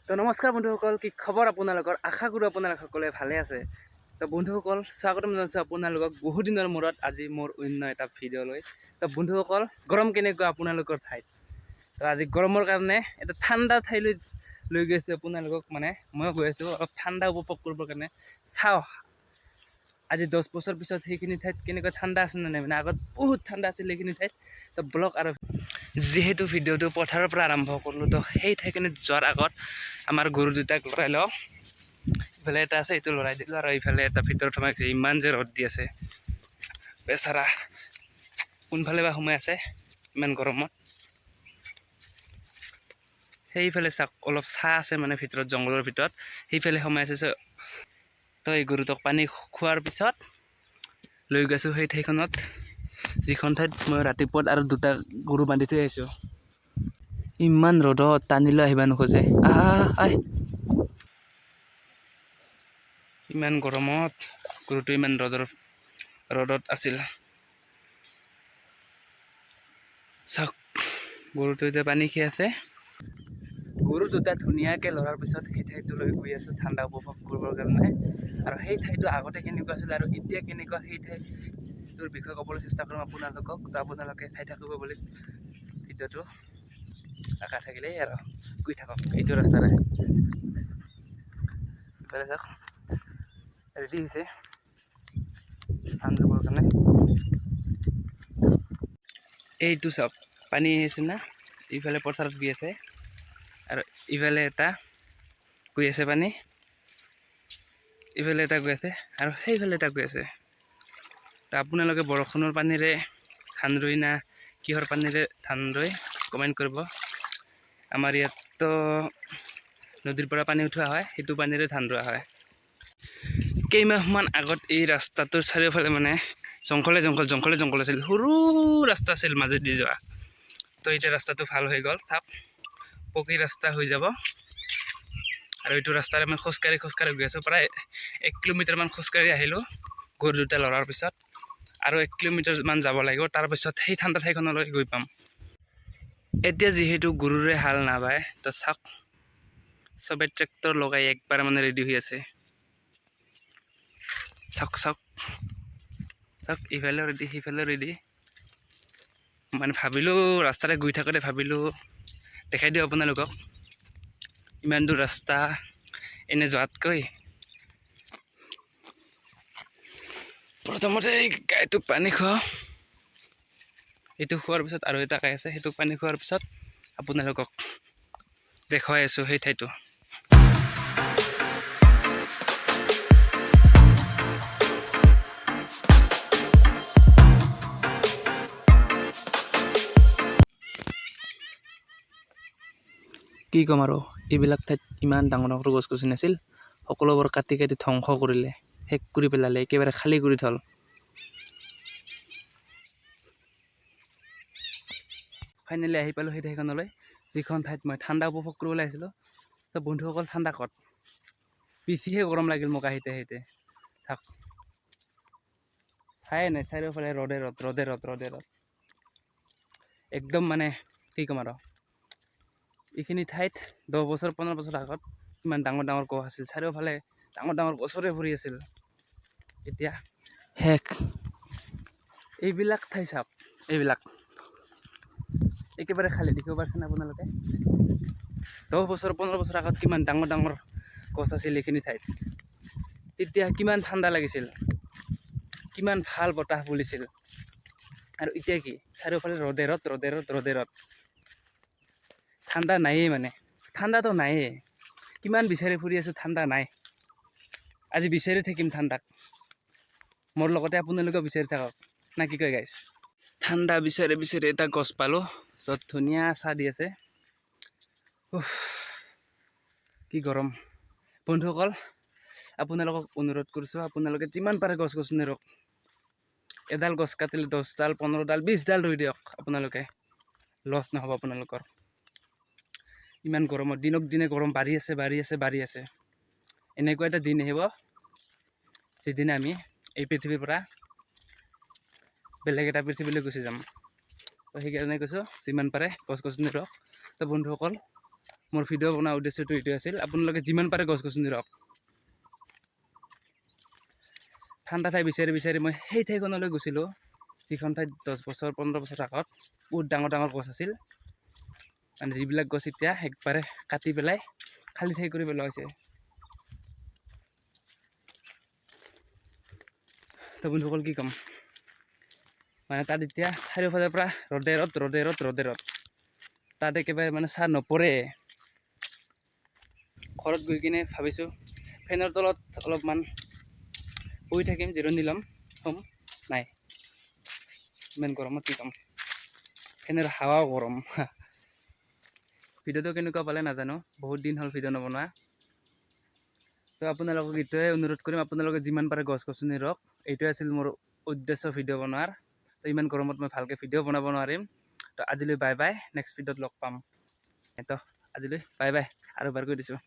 তো নমস্কাৰ বন্ধুসকল, কি খবৰ আপোনালোকৰ? আশা কৰোঁ আপোনালোক সকলোৱে ভালে আছে। তো বন্ধুসকল, স্বাগতম জনাইছোঁ আপোনালোকক বহুত দিনৰ মূৰত আজি মোৰ অন্য এটা ভিডিঅ' লৈ। তো বন্ধুসকল, গৰম কেনেকুৱা আপোনালোকৰ ঠাইত? তো আজি গৰমৰ কাৰণে এটা ঠাণ্ডা ঠাইলৈ লৈ গৈছোঁ আপোনালোকক, মানে ময়ো গৈ আছোঁ অলপ ঠাণ্ডা উপভোগ কৰিবৰ কাৰণে। চাওঁ আজি 10 বছৰ পিছত সেইখিনি ঠাইত কেনেকুৱা ঠাণ্ডা আছে নে নাই, মানে আগত বহুত ঠাণ্ডা আছিল সেইখিনি ঠাইত। তো ব্লগ আৰু যিহেতু ভিডিঅ'টো পথাৰৰ পৰা আৰম্ভ কৰিলোঁ, তো সেই ঠাইখিনিত যোৱাৰ আগত আমাৰ গৰু দুটাক লৰাই লওঁ। ইফালে এটা আছে, এইটো লৰাই দিলোঁ, আৰু ইফালে এটা ভিতৰত সোমাই আছে। ইমান যে ৰ'দ দি আছে, বেচাৰা কোনফালে বা সোমাই আছে ইমান গৰমত। সেইফালে চাওক, অলপ ছাঁ আছে মানে ভিতৰত, জংঘলৰ ভিতৰত সেইফালে সোমাই আছে। তো এই গৰুটোক পানী খোৱাৰ পিছত লৈ গৈছোঁ সেই ঠাইখনত, যিখন ঠাইত মই ৰাতিপুৱাত আৰু দুটা গৰু বান্ধি থৈ আহিছোঁ। ইমান ৰ'দত টানিলৈ আহিব নোখোজে। ইমান গৰমত গৰুটো ইমান ৰ'দত আছিল। চাওক, গৰুটো এতিয়া পানী খাই আছে। গৰু দুটা ধুনীয়াকৈ লৰাৰ পিছত সেই ঠাইটোলৈ গৈ আছোঁ ঠাণ্ডা উপভোগ কৰিবৰ কাৰণে। আৰু সেই ঠাইটো আগতে কেনেকুৱা আছিল আৰু এতিয়া কেনেকুৱা, সেই ঠাইটোৰ বিষয়ে ক'বলৈ চেষ্টা কৰিম আপোনালোকক। তো আপোনালোকে চাই থাকিব বুলি ভিডিঅ'টো আশা থাকিলেই আৰু গৈ থাকক এইটো ৰাস্তাৰে। ইফালে চাওক, ৰেডি হৈছে ধান ৰুবৰ কাৰণে। এইটো চাওক, পানী আহিছে না, ইফালে পথাৰত গৈ আছে, আৰু ইফালে এটা গৈ আছে পানী, ইফালে এটা গৈ আছে, আৰু সেইফালে এটা গৈ আছে। তো আপোনালোকে বৰষুণৰ পানীৰে ধান ৰুই না কিহৰ পানীৰে ধান ৰুই কমেণ্ট কৰিব। আমাৰ ইয়াততো নদীৰ পৰা পানী উঠোৱা হয়, সেইটো পানীৰে ধান ৰোৱা হয়। কেইমাহমান আগত এই ৰাস্তাটোৰ চাৰিওফালে মানে জংঘলে জংঘল আছিল, সৰু ৰাস্তা আছিল মাজেদি যোৱা। তো এতিয়া ৰাস্তাটো ভাল হৈ গ'ল, চাওক পকী ৰাস্তা হৈ যাব। আৰু এইটো ৰাস্তাৰে মই খোজকাঢ়ি গৈ আছোঁ, প্ৰায় 1 কিলোমিটাৰমান খোজকাঢ়ি আহিলোঁ গৰু দুটা লৰাৰ পিছত। আৰু 1 কিলোমিটাৰমান যাব লাগিব, তাৰপিছত সেই ঠাণ্ডা ঠাইখনলৈ গৈ পাম। এতিয়া যিহেতু গৰুৰে হাল নাবায়, তো চাওক চবে ট্ৰেক্টৰ লগাই একবাৰ মানে ৰেডি হৈ আছে। চাওক, ইফালে ৰেডি সিফালে ৰেডি। মানে ভাবিলোঁ ৰাস্তাৰে গৈ থাকোঁতে ভাবিলোঁ দেখাই দিওঁ আপোনালোকক, ইমান দূৰ ৰাস্তা এনে যোৱাতকৈ প্ৰথমতে এই গাইটোক পানী খুৱাওঁ। এইটো খোৱাৰ পিছত আৰু এটা গাই আছে, সেইটোক পানী খোৱাৰ পিছত আপোনালোকক দেখুৱাই আছোঁ সেই ঠাইটো। কি ক'ম আৰু, এইবিলাক ঠাইত ইমান ডাঙৰ গছ গছনি আছিল, সকলোবোৰ কাটি ধ্বংস কৰিলে, শেষ কৰি পেলালে, একেবাৰে খালী কৰি থ'ল। ফাইনেলি আহি পালোঁ সেই ঠাইখনলৈ, যিখন ঠাইত মই ঠাণ্ডা উপভোগ কৰিবলৈ আহিছিলোঁ। তো বন্ধুসকল, ঠাণ্ডা ক'ত, বেছিহে গৰম লাগিল মোক আহিতে চাওক, চাই নাই চাৰিওফালে ৰ'দে ৰ'দ একদম, মানে কি ক'ম আৰু। এইখিনি ঠাইত 10 বছৰ 15 বছৰ আগত ইমান ডাঙৰ গছ আছিল, চাৰিওফালে ডাঙৰ গছৰে ভৰি আছিল। এতিয়া শেষ। এইবিলাক ঠাই চাওক, এইবিলাক একেবাৰে খালী, দেখিব পাৰছেনে আপোনালোকে? 10 বছৰ 15 বছৰ আগত কিমান ডাঙৰ গছ আছিল এইখিনি ঠাইত। তেতিয়া কিমান ঠাণ্ডা লাগিছিল, কিমান ভাল বতাহ বলিছিল। আৰু এতিয়া কি, চাৰিওফালে ৰ'দে ৰ'দ। ঠাণ্ডা নায়েই, মানে ঠাণ্ডাটো নায়েই। কিমান বিচাৰি ফুৰি আছোঁ, ঠাণ্ডা নাই। আজি বিচাৰি থাকিম ঠাণ্ডাক, মোৰ লগতে আপোনালোকেও বিচাৰি থাকক, না কি কয় গাইছ? ঠাণ্ডা বিচাৰি এটা গছ পালোঁ, য'ত ধুনীয়া ছাঁ দি আছে। কি গৰম। বন্ধুসকল, আপোনালোকক অনুৰোধ কৰিছোঁ, আপোনালোকে যিমান পাৰে গছ গছনি ৰুওক। এডাল গছ কাটিলে 10 ডাল 15 ডাল 20 ডাল ৰুই দিয়ক, আপোনালোকে লছ নহ'ব আপোনালোকৰ। ইমান গৰমত দিনক দিনে গৰম বাঢ়ি আছে। এনেকুৱা এটা দিন আহিব, যিদিনা আমি এই পৃথিৱীৰ পৰা বেলেগ এটা পৃথিৱীলৈ গুচি যাম। তো সেইকাৰণে কৈছোঁ, যিমান পাৰে গছ গছনি ৰুওক। তো বন্ধুসকল, মোৰ ভিডিঅ' বনোৱাৰ উদ্দেশ্যটো এইটোৱে আছিল। আপোনালোকে যিমান পাৰে গছ গছনি ৰুওক। ঠাণ্ডা ঠাই বিচাৰি বিচাৰি মই সেই ঠাইখনলৈ গৈছিলোঁ, যিখন ঠাইত 10 বছৰ 15 বছৰ আগত বহুত ডাঙৰ ডাঙৰ গছ আছিল। মানে যিবিলাক গছ এতিয়া একবাৰে কাটি পেলাই খালী ঠাই কৰি পেলোৱা হৈছে। তো বন্ধুসকল কি ক'ম, মানে তাত এতিয়া চাৰিওফালৰ পৰা ৰ'দে ৰ'দ। তাত একেবাৰে মানে ছাঁ নপৰে। ঘৰত গৈ কিনে ভাবিছোঁ ফেনৰ তলত অলপমান বহি থাকিম, জিৰণি ল'ম, নাই, ইমান গৰমত কি ক'ম, ফেনৰ হাৱাও গৰম। ভিডিঅ'টো কেনেকুৱা পালে নাজানো, বহুত দিন হ'ল ভিডিঅ' নবনোৱা। তো আপোনালোকক এইটোৱে অনুৰোধ কৰিম, আপোনালোকে যিমান পাৰে গছ গছনি ৰুওক। এইটোৱে আছিল মোৰ উদ্দেশ্য ভিডিঅ' বনোৱাৰ। তো ইমান গৰমত মই ভালকৈ ভিডিঅ' বনাব নোৱাৰিম। তো আজিলৈ বাই বাই, নেক্সট ভিডিঅ'ত লগ পাম। তো আজিলৈ বাই বাই, আৰু এবাৰ কৈ দিছোঁ।